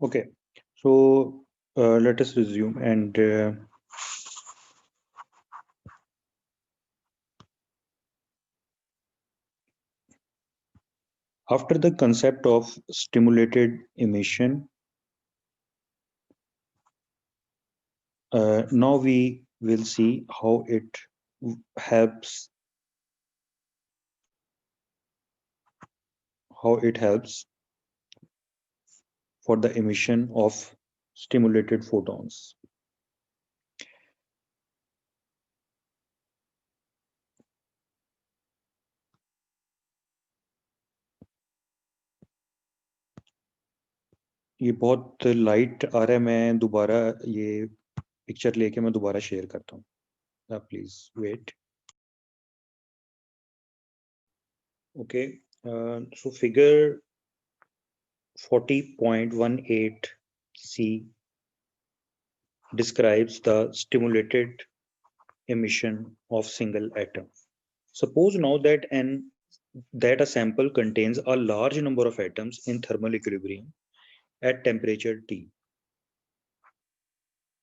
Okay, so let us resume. And after the concept of stimulated emission, now we will see how it helps for the emission of stimulated photons. ये बहुत light आ रहा है, मैं दोबारा ये picture लेके मैं दोबारा शेयर करता हूँ. Please wait. Okay, so figure 40.18C describes the stimulated emission of single atom. Suppose now that a sample contains a large number of atoms in thermal equilibrium at temperature T.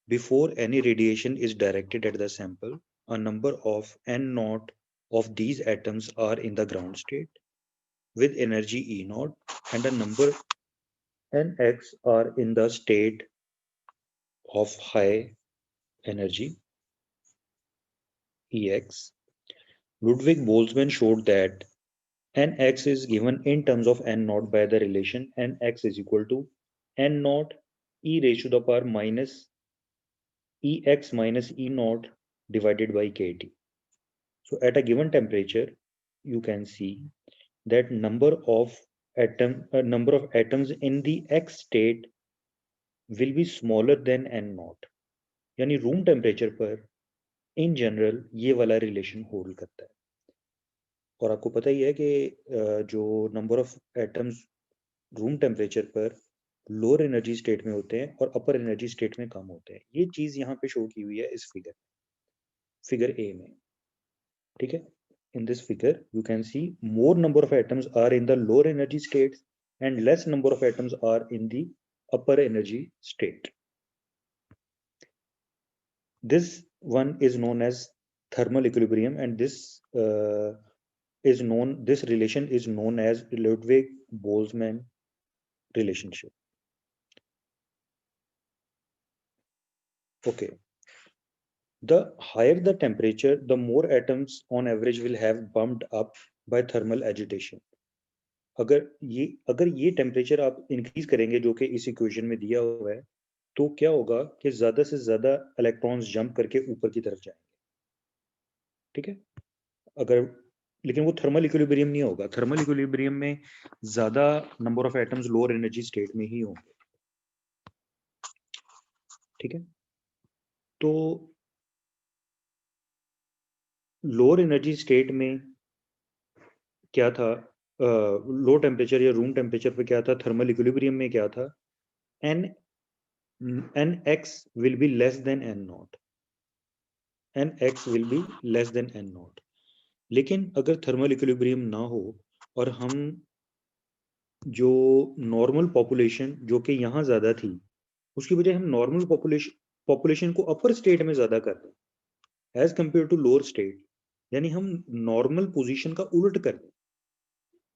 Before any radiation is directed at the sample, a number of n naught of these atoms are in the ground state with energy E naught, and a number nx are in the state of high energy Ex. Ludwig Boltzmann showed that Nx is given in terms of N naught by the relation Nx is equal to N naught e raised to the power minus Ex minus E naught divided by Kt. So at a given temperature, you can see that number of atoms in the X state will be smaller than N naught. यानी room temperature पर in general ये वाला relation hold करता है. और आपको पता ही है कि जो number of atoms room temperature पर लोअर एनर्जी स्टेट में होते हैं और अपर एनर्जी स्टेट में कम होते हैं. ये चीज यहाँ पे शो की हुई है इस फिगर ए में. ठीक है. In this figure, you can see more number of atoms are in the lower energy states and less number of atoms are in the upper energy state. This one is known as thermal equilibrium, and this relation is known as Ludwig-Boltzmann relationship. Okay. The higher the temperature, the more atoms on average will have bumped up by thermal agitation. अगर ये temperature आप increase करेंगे जो कि इस equation में दिया हुआ है, तो क्या होगा कि ज्यादा से ज्यादा इलेक्ट्रॉन्स जंप करके ऊपर की तरफ जाएंगे. ठीक है. अगर लेकिन वो थर्मल इक्विलिब्रियम नहीं होगा. थर्मल इक्विलिब्रियम में ज्यादा number of atoms lower energy state में ही होंगे. ठीक है. तो लोअर एनर्जी स्टेट में क्या था, लो टेम्परेचर या रूम टेम्परेचर पे क्या था, थर्मल इक्विलिब्रियम में क्या था, nx will be less than n naught. nx will be less than n naught. लेकिन अगर थर्मल इक्विलिब्रियम ना हो और हम जो नॉर्मल पॉपुलेशन जो कि यहाँ ज्यादा थी उसकी वजह हम नॉर्मल पॉपुलेशन को अपर स्टेट में ज्यादा कर दें as compare to lower state, यानी हम नॉर्मल पोजीशन का उल्ट कर दें.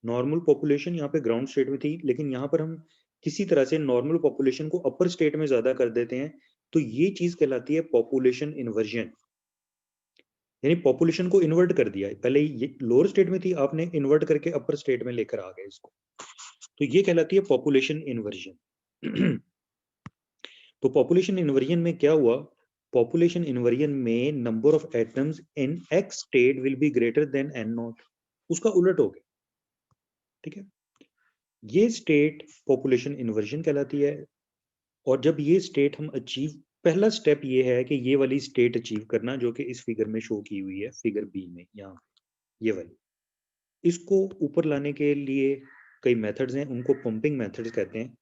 नॉर्मल पॉपुलेशन यहाँ पे ग्राउंड स्टेट में थी, लेकिन यहाँ पर हम किसी तरह से नॉर्मल पॉपुलेशन को अपर स्टेट में ज्यादा कर देते हैं, तो ये चीज कहलाती है पॉपुलेशन इन्वर्जन. यानी पॉपुलेशन को इन्वर्ट कर दिया. पहले ये लोअर स्टेट में थी, आपने इन्वर्ट करके अपर स्टेट में लेकर आ गए इसको, तो ये कहलाती है पॉपुलेशन इन्वर्जन. तो पॉपुलेशन इन्वर्जन में क्या हुआ, पॉपुलेशन इन्वर्जन में number of atoms in x state will be greater than N naught. उसका उलट हो गया. ठीक है. ये स्टेट पॉपुलेशन इन्वर्जन कहलाती है. और जब ये स्टेट हम अचीव, पहला स्टेप ये है कि ये वाली स्टेट अचीव करना जो कि इस फिगर में शो की हुई है, फिगर बी में, यहाँ ये वाली. इसको ऊपर लाने के लिए कई मेथड्स हैं, उनको पंपिंग मेथड्स कहते हैं.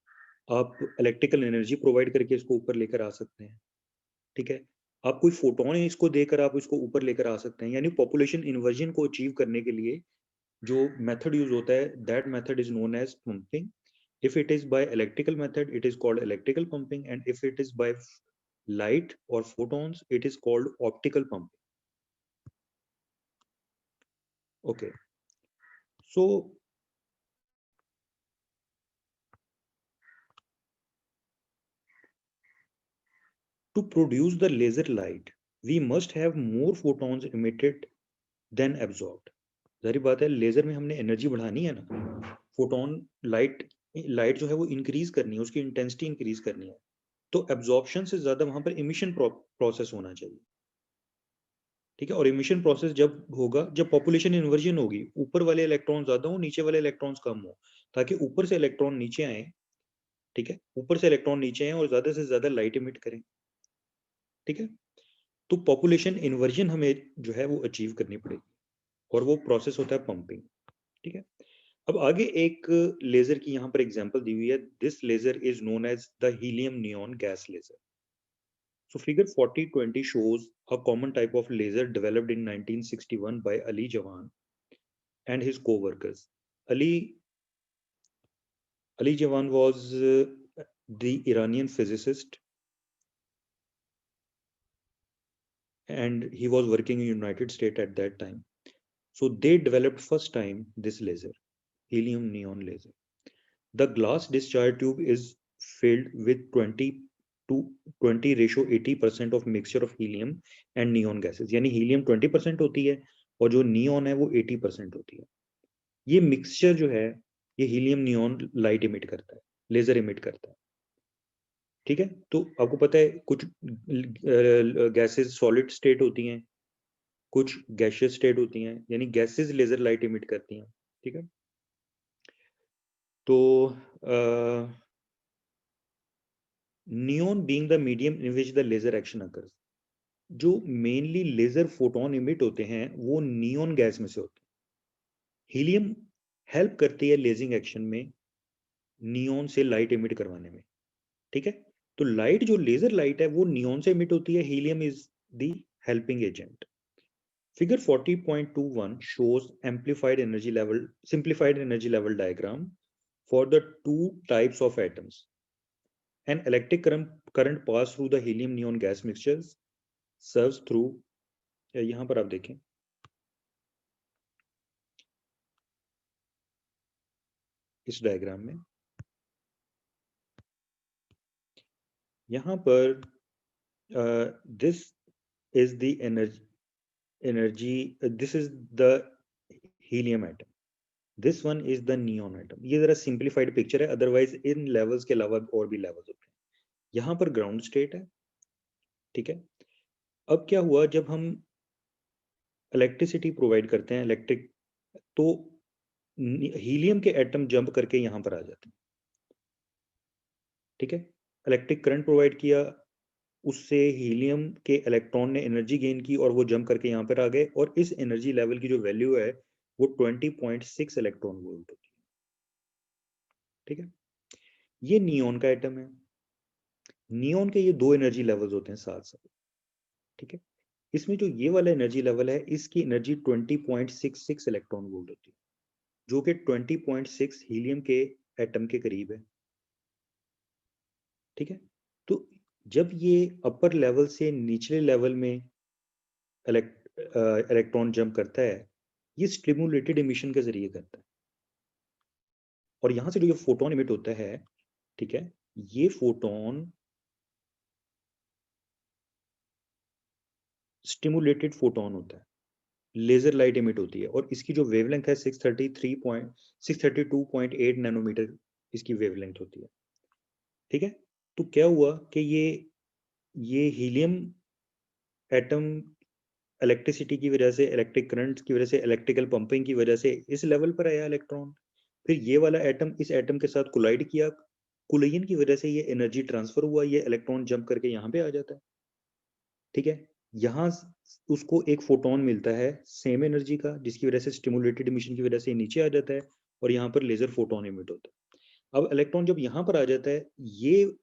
आप इलेक्ट्रिकल एनर्जी प्रोवाइड करके इसको ऊपर लेकर आ सकते हैं. ठीक है. आप कोई फोटोन इसको देकर आप इसको ऊपर लेकर आ सकते हैं. यानी पॉपुलेशन इन्वर्जन को अचीव करने के लिए जो मेथड यूज होता है, that method is known as pumping. If it is by electrical method, it is called electrical pumping, and if it is by light or photons, it is called optical pumping. Okay, so to produce the laser light, we must have more photons emitted than absorbed. जाहिर बात है, laser में हमने energy बढ़ानी है ना, photon light जो है वो इंक्रीज करनी है, उसकी इंटेंसिटी इंक्रीज करनी है, तो एब्जॉर्प्शन से ज्यादा वहां पर इमिशन प्रोसेस होना चाहिए। ठीक है, और इमिशन प्रोसेस जब होगा, जब पॉपुलेशन इन्वर्जन होगी, ऊपर वाले इलेक्ट्रॉन ज्यादा हो, नीचे वाले इलेक्ट्रॉन्स कम हो, ताकि ऊपर से इलेक्ट्रॉन नीचे आए। ठीक है, ऊपर से इलेक्ट्रॉन नीचे आए और ज्यादा से ज्यादा लाइट इमिट करें। ठीक है, तो पॉपुलेशन इन्वर्जन हमें जो है वो अचीव करनी पड़ेगी, और वो प्रोसेस होता है पंपिंग। ठीक है, अब आगे एक लेजर की यहाँ पर एग्जांपल दी हुई है। This laser is known as the helium neon gas laser. So figure 4020 shows a common type of laser developed in 1961 by Ali Jawan and his co-workers. Ali Jawan was the Iranian physicist, and he was working in United States at that time. So they developed first time this laser, helium neon laser. The glass discharge tube is filled with 20 ratio 80% of mixture of helium and neon gases. यानी helium 20% होती है और जो neon है वो 80% होती है। ये मिक्सचर जो है ये हीलियम नियॉन लाइट इमिट करता है, लेजर इमिट करता है। ठीक है, तो आपको पता है कुछ गैसेस सॉलिड स्टेट होती हैं, कुछ गैसियस स्टेट होती हैं, यानी गैसेस लेजर लाइट इमिट करती हैं। ठीक है, तो neon being the medium in which the laser action occurs, जो मेनली लेजर फोटोन इमिट होते हैं वो नियॉन गैस में से होते हैं। हीलियम हेल्प करती है लेजिंग एक्शन में नियॉन से लाइट इमिट करवाने में। ठीक है, तो लाइट जो लेजर लाइट है वो नियॉन से इमिट होती है, helium is the helping agent. Figure 40.21 shows simplified energy level diagram for the two types of atoms. An electric current pass through the helium neon gas mixtures serves through, यहां पर आप देखें इस diagram में, यहां पर this is the energy, this is the helium atom, this one is the neon atom. ये जरा सिंप्लीफाइड पिक्चर है, अदरवाइज इन लेवल्स के अलावा और भी लेवल्स होते हैं। यहाँ पर ग्राउंड स्टेट है। ठीक है, अब क्या हुआ, जब हम इलेक्ट्रिसिटी प्रोवाइड करते हैं इलेक्ट्रिक, तो हीलियम के एटम जंप करके यहाँ पर आ जाते हैं। ठीक है, इलेक्ट्रिक करंट प्रोवाइड किया, उससे हीलियम के इलेक्ट्रॉन ने एनर्जी गेन की और वो जंप करके यहाँ पर आ गए, और इस एनर्जी लेवल की जो वैल्यू है वो 20.6 इलेक्ट्रॉन वोल्ट होती है। ठीक है, ये नियॉन का एटम है। नियॉन के ये दो एनर्जी लेवल्स होते हैं साथ साथ। ठीक है, इसमें जो ये वाला एनर्जी लेवल है इसकी एनर्जी 20.66 इलेक्ट्रॉन वोल्ट होती है, जो कि 20.6 हीलियम के एटम के करीब है। ठीक है, तो जब ये अपर लेवल से निचले लेवल में इलेक्ट्रॉन जंप करता है, ये स्टिमुलेटेड इमिशन के जरिए करता है, और यहां से जो ये फोटोन इमिट होता है, ठीक है, ये फोटोन स्टिमुलेटेड फोटोन होता है, लेजर लाइट इमिट होती है, और इसकी जो वेवलेंथ है 632.8 नैनोमीटर इसकी वेवलेंथ होती है। ठीक है, तो क्या हुआ कि ये हीलियम एटम इलेक्ट्रिसिटी की वजह से, इलेक्ट्रिक करंट की वजह से, इलेक्ट्रिकल पंपिंग की वजह से इस लेवल पर आया इलेक्ट्रॉन, फिर ये वाला एटम इस एटम के साथ कोलाइड किया, कोलिजन की वजह से ये एनर्जी ट्रांसफर हुआ, ये इलेक्ट्रॉन जंप करके यहाँ पे आ जाता है। ठीक है, यहाँ उसको एक फोटोन मिलता है सेम एनर्जी का, जिसकी वजह से स्टिमुलेटेड इमिशन की वजह से नीचे आ जाता है, और यहाँ पर लेजर फोटोन इमिट होता है। अब इलेक्ट्रॉन जब यहाँ पर आ जाता है, ये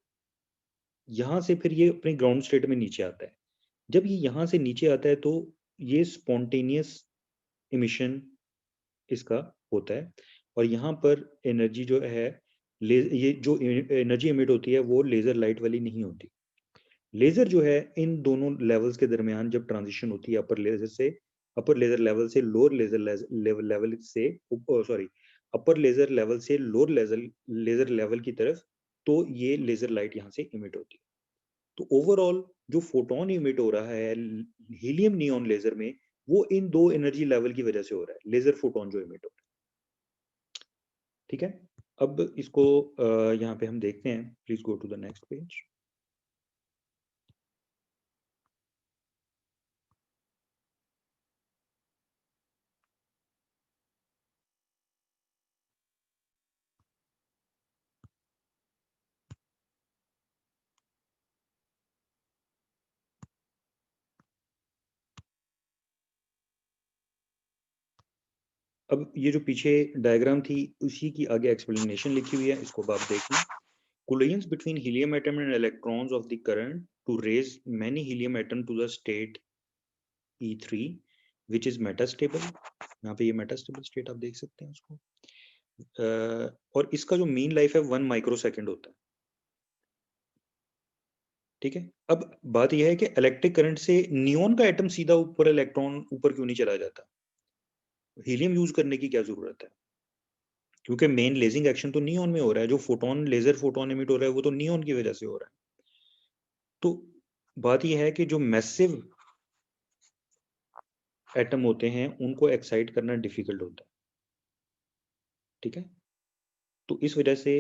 यहाँ से फिर ये अपने ग्राउंड स्टेट में नीचे आता है। जब ये यहाँ से नीचे आता है तो ये स्पॉन्टेनियस इमिशन इसका होता है, और यहाँ पर एनर्जी जो है ये जो एनर्जी इमिट होती है वो लेजर लाइट वाली नहीं होती। लेजर जो है इन दोनों लेवल्स के दरमियान जब ट्रांजिशन होती है अपर लेजर लेवल से लोअर लेवल से सॉरी अपर लेजर लेवल से लोअर लेजर लेवल की तरफ, तो ये लेजर लाइट यहाँ से इमिट होती है। तो ओवरऑल जो फोटोन इमिट हो रहा है हीलियम नियॉन लेजर में, वो इन दो एनर्जी लेवल की वजह से हो रहा है, लेजर फोटोन जो इमिट हो रहा है। ठीक है, अब इसको यहाँ पे हम देखते हैं। Please go to the next page. अब ये जो पीछे डायग्राम थी उसी की आगे एक्सप्लेनेशन लिखी हुई है, इसको आप देख लें। Collisions between helium atom and electrons of the current to raise many helium atom to the state E3, which is metastable। यहाँ पे ये metastable state आप देख सकते हैं उसको। और इसका जो मीन लाइफ है 1 माइक्रोसेकंड होता है। ठीक है, अब बात यह है कि इलेक्ट्रिक करंट से नियोन का एटम सीधा ऊपर, इलेक्ट्रॉन ऊपर क्यों नहीं चला जाता? हीलियम यूज करने की क्या जरूरत है? क्योंकि मेन लेजिंग एक्शन तो नियोन में हो रहा है, जो फोटोन लेजर फोटोन एमिट हो रहा है वो तो नियोन की वजह से हो रहा है। तो बात यह है कि जो मैसिव एटम होते हैं उनको एक्साइट करना डिफिकल्ट होता है। ठीक है, तो इस वजह से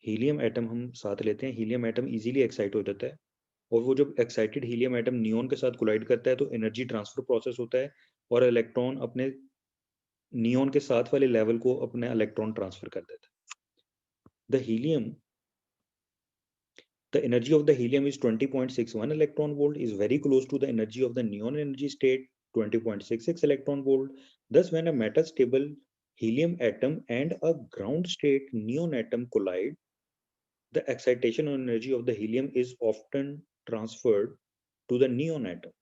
हीलियम एटम हम साथ लेते हैं, हीलियम एटम इजीली एक्साइट हो जाता है। और वो जब एक्साइटेड हीलियम एटम नियोन के साथ कोलाइड करता है तो एनर्जी ट्रांसफर प्रोसेस होता है और इलेक्ट्रॉन अपने नियोन के साथ वाले लेवल को अपने इलेक्ट्रॉन ट्रांसफर कर देता है। The helium The energy of the helium is 20.61 electron volt, is very close to the energy of the neon energy state 20.66 electron volt. Thus, when a metastable helium atom and a ground state neon atom collide, the excitation energy of the helium is often transferred to the neon atom,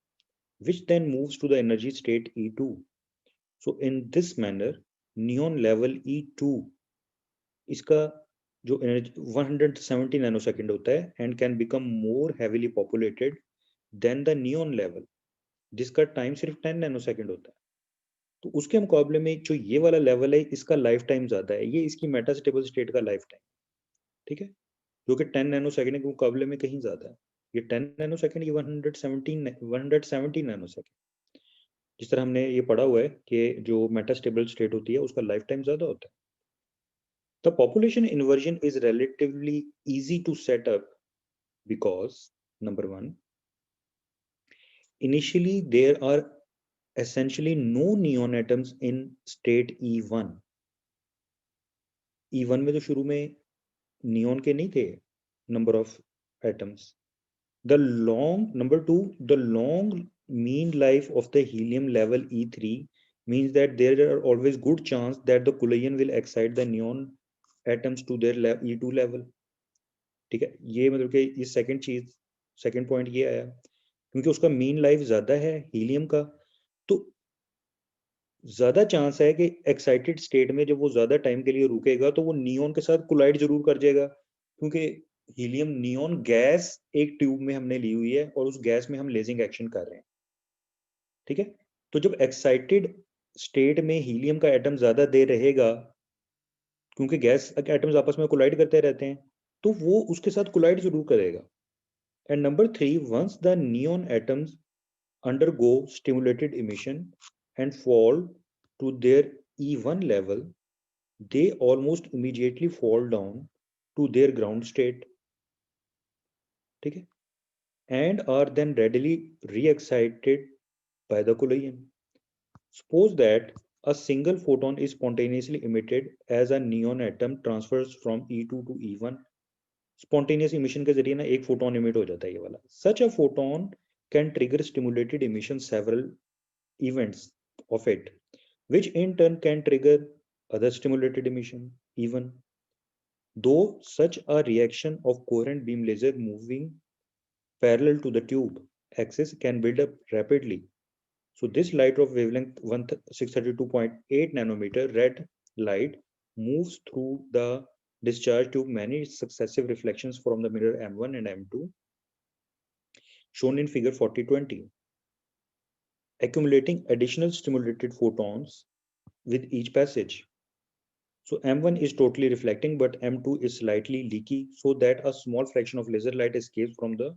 which then moves to the energy state E2. So, in this manner, neon level E2 इसका जो energy 170 nanosecond होता है and can become more heavily populated than the neon level, जिसका time सिर्फ 10 nanosecond होता है। तो उसके मुकाबले में जो ये वाला लेवल है इसका लाइफ टाइम ज्यादा है, ये इसकी मेटास्टेबल स्टेट का लाइफ टाइम। ठीक है, जो कि 10 नैनोसेकंड के मुकाबले में कहीं ज्यादा है। ये 10 नैनोसेकंड, ये 170 नैनोसेकंड। जिस तरह हमने ये पढ़ा हुआ है कि जो मेटास्टेबल स्टेट होती है उसका लाइफ टाइम ज्यादा होता है। The population inversion is relatively easy to set up because, number one, initially there are essentially no neon atoms in state E1. E1 में तो शुरू में neon के नहीं थे number of atoms. Number two, the long mean life of the helium level E3 means that there are always good chance that the collision will excite the neon atoms to their E2 level. ठीक है, ये मतलब कि ये second point ये आया क्योंकि उसका मीन लाइफ ज्यादा है हीलियम का, तो ज्यादा चांस है कि एक्साइटेड स्टेट में जब वो ज्यादा टाइम के लिए रुकेगा तो वो नियॉन के साथ कोलाइड जरूर कर जाएगा, क्योंकि हीलियम नियॉन गैस एक ट्यूब में हमने ली हुई है और उस गैस में हम लेजिंग एक्शन कर रहे हैं। ठीक है, तो जब एक्साइटेड स्टेट में हीलियम का एटम ज्यादा देर रहेगा, क्योंकि गैस एटम्स आपस में कोलाइड करते रहते हैं, तो वो उसके साथ कोलाइड जरूर करेगा। And number three, once the neon atoms undergo stimulated emission and fall to their E1 level, they almost immediately fall down to their ground state, ठीक है, and are then readily re-excited by the collision. Suppose that a single photon is spontaneously emitted as a neon atom transfers from E2 to E1. Spontaneous emission के जरिए ना एक photon emit हो जाता है ये वाला। Such a photon can trigger stimulated emission several events of it, which in turn can trigger other stimulated emission. Even though such a reaction of coherent beam laser moving parallel to the tube axis can build up rapidly. So this light of wavelength 632.8 nanometer red light moves through the discharge tube many successive reflections from the mirror M1 and M2 shown in figure 4020, accumulating additional stimulated photons with each passage. So M1 is totally reflecting, but M2 is slightly leaky, so that a small fraction of laser light escapes from the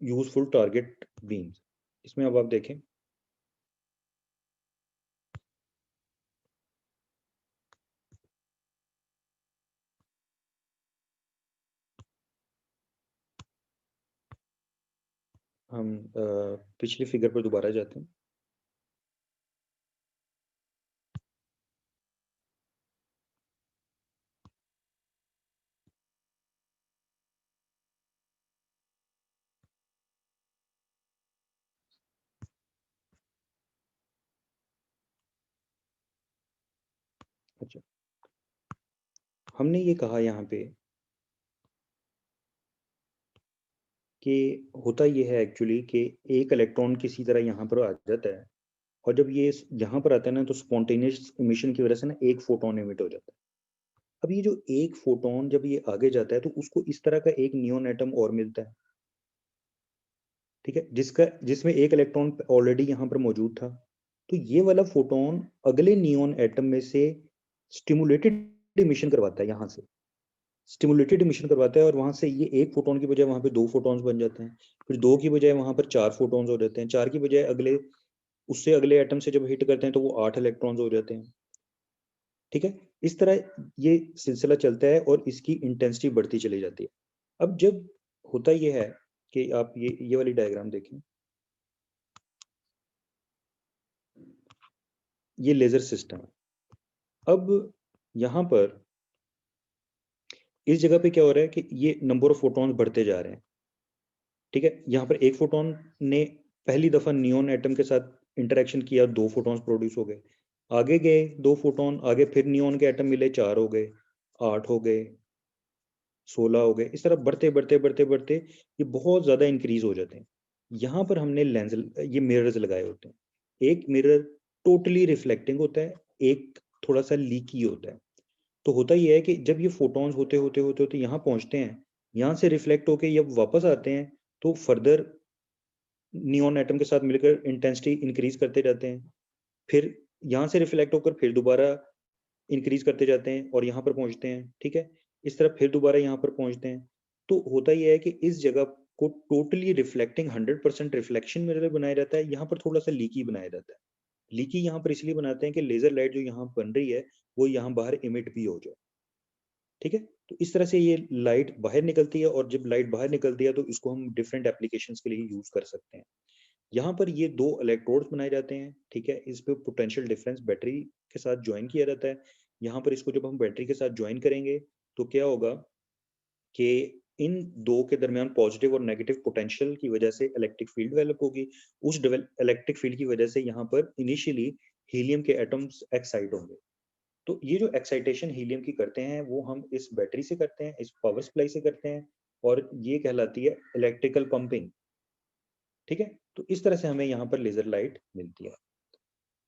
useful target beams. इसमें अब आप देखें, हम पिछली figure पर दोबारा जाते हैं। अच्छा, हमने ये कहा यहाँ पे कि होता ये है एक्चुअली कि एक इलेक्ट्रॉन किसी तरह यहाँ पर आ जाता है, और जब ये यहाँ पर आता है ना, तो स्पॉन्टेनियस इमिशन की वजह से ना एक फोटोन इमिट हो जाता है। अब ये जो एक फोटोन जब ये आगे जाता है, तो उसको इस तरह का एक नियॉन एटम और मिलता है, ठीक है, जिसमें एक इलेक्ट्रॉन ऑलरेडी यहाँ पर मौजूद था। तो ये वाला फोटोन अगले नियॉन एटम में से स्टिमुलेटेड इमिशन करवाता है, यहाँ से स्टिमुलेटेड इमिशन करवाता है, और वहां से ये एक फोटोन की बजाय वहां पे 2 फोटॉन्स बन जाते हैं, फिर 2 की बजाय वहां पर 4 फोटॉन्स हो जाते हैं, 4 की बजाय अगले उससे अगले एटम से जब हिट करते हैं तो वो 8 इलेक्ट्रॉन्स हो जाते हैं, ठीक है। इस तरह ये सिलसिला चलता है और इसकी इंटेंसिटी बढ़ती चली जाती है। अब जब होता ये है कि आप ये वाली डायग्राम देखें, ये लेजर सिस्टम है। अब यहाँ पर इस जगह पे क्या हो रहा है कि ये नंबर ऑफ फोटॉन्स बढ़ते जा रहे हैं, ठीक है। यहाँ पर एक फोटोन ने पहली दफा नियॉन एटम के साथ इंटरेक्शन किया, 2 फोटॉन्स प्रोड्यूस हो गए, आगे गए 2 फोटोन, आगे फिर नियॉन के एटम मिले, 4 हो गए, 8 हो गए, 16 हो गए, इस तरह बढ़ते बढ़ते बढ़ते बढ़ते ये बहुत ज्यादा इंक्रीज हो जाते हैं। यहाँ पर हमने लेंस, ये मिरर्स लगाए होते हैं। एक मिरर टोटली रिफ्लेक्टिंग होता है, एक थोड़ा सा लीकी होता है। तो होता ये है कि जब ये फोटॉन्स होते होते होते होते यहाँ पहुंचते हैं, यहाँ से रिफ्लेक्ट होके जब वापस आते हैं, तो फर्दर नियॉन एटम के साथ मिलकर इंटेंसिटी इंक्रीज करते जाते हैं, फिर यहाँ से रिफ्लेक्ट होकर फिर दोबारा इंक्रीज करते जाते हैं और यहाँ पर पहुंचते हैं, ठीक है। इस तरह फिर दोबारा यहाँ पर पहुंचते हैं। तो होता यह है कि इस जगह को टोटली रिफ्लेक्टिंग 100% रिफ्लेक्शन मिरर बनाया जाता है, यहाँ पर थोड़ा सा लीकी बनाया जाता है। लीकी यहाँ पर इसलिए बनाते हैं कि लेजर लाइट जो यहाँ बन रही है वो यहाँ बाहर इमिट भी हो जाए, ठीक है। तो इस तरह से ये लाइट बाहर निकलती है, और जब लाइट बाहर निकलती है तो इसको हम डिफरेंट एप्लीकेशंस के लिए यूज कर सकते हैं। यहाँ पर ये 2 इलेक्ट्रोड्स बनाए जाते हैं, ठीक है। इस पे पोटेंशियल डिफरेंस बैटरी के साथ ज्वाइन किया जाता है। यहाँ पर इसको जब हम बैटरी के साथ ज्वाइन करेंगे तो क्या होगा कि इन 2 के दरमियान पॉजिटिव और नेगेटिव पोटेंशियल की वजह से इलेक्ट्रिक फील्ड डेवलप होगी। उस इलेक्ट्रिक फील्ड की वजह से यहाँ पर इनिशियली हीलियम के एटम्स एक्साइट होंगे। तो ये जो एक्साइटेशन हीलियम की करते हैं वो हम इस बैटरी से करते हैं, इस पावर सप्लाई से करते हैं, और ये कहलाती है इलेक्ट्रिकल पंपिंग, ठीक है। तो इस तरह से हमें यहाँ पर लेजर लाइट मिलती है।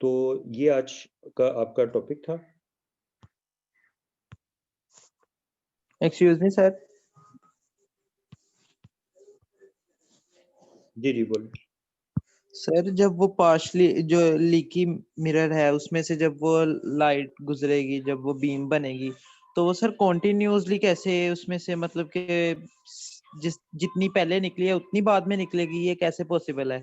तो ये आज का आपका टॉपिक था। Excuse me sir. जी जी बोलिए। सर जब वो पार्शली जो लीकी मिरर है उसमें से जब वो लाइट गुजरेगी, जब वो बीम बनेगी, तो वो सर कॉन्टिन्यूसली कैसे उसमें से, मतलब कि जितनी पहले निकली है उतनी बाद में निकलेगी, ये कैसे पॉसिबल है?